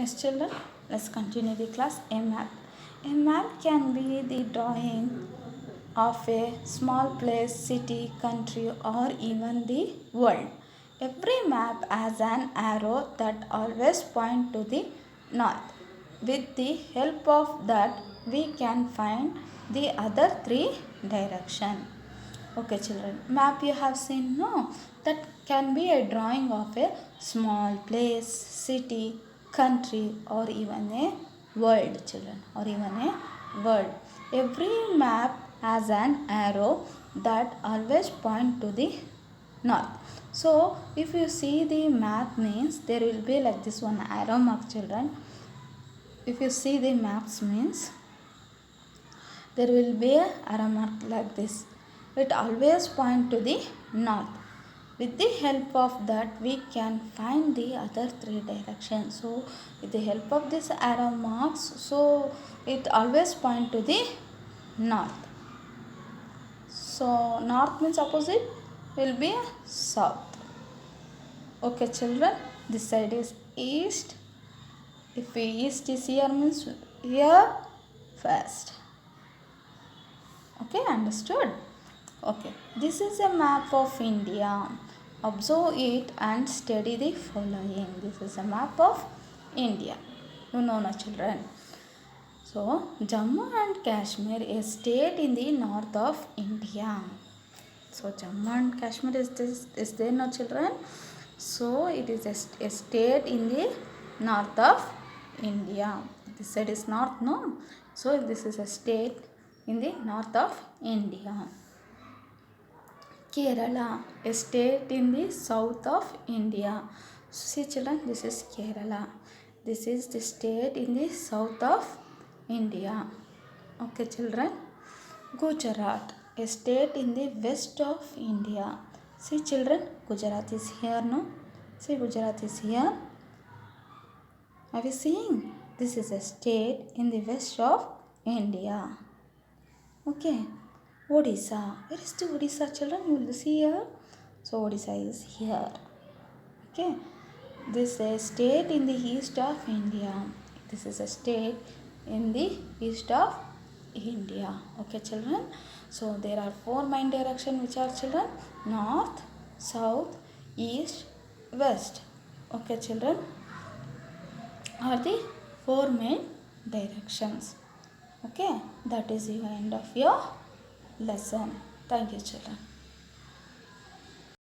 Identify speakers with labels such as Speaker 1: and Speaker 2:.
Speaker 1: Yes, children, let's continue the class. A map. A map can be the drawing of a small place, city, country, or even the world. Every map has an arrow that always point to the north. With the help of that, we can find the other three direction. Okay, children, map you have seen, no? That can be a drawing of a small place, city, country, or even a world, children, or even a world. Every map has an arrow that always point to the north. So if you see the map means there will be like this one arrow mark, children. If you see the maps means there will be a arrow mark like this. It always point to the north. With the help of that we can find the other three directions. So with the help of this arrow marks, so it always point to the north. So north means opposite will be south. Okay, children, this side is east. If east is here means here first. Okay, understood? Okay, this is a map of India. Observe it and study the following. This is a map of India. You know, no, children. So, Jammu and Kashmir is a state in the north of India. So, Jammu and Kashmir is there, no, children? So, it is a state in the north of India. This side is north, no? So, this is a state in the north of India. Kerala, a state in the south of India. See, children, this is Kerala. This is the state in the south of India. Okay, children. Gujarat, a state in the west of India. See, children, Gujarat is here, no? See, Gujarat is here. Are you seeing? This is a state in the west of India. Okay. Odisha. Where is the Odisha, children? You will see here. So Odisha is here. Okay. This is a state in the east of India. This is a state in the east of India. Okay, children. So there are four main directions which are, children: north, south, east, west. Okay, children, are the four main directions. Okay, that is the end of your lesson. Thank you, children.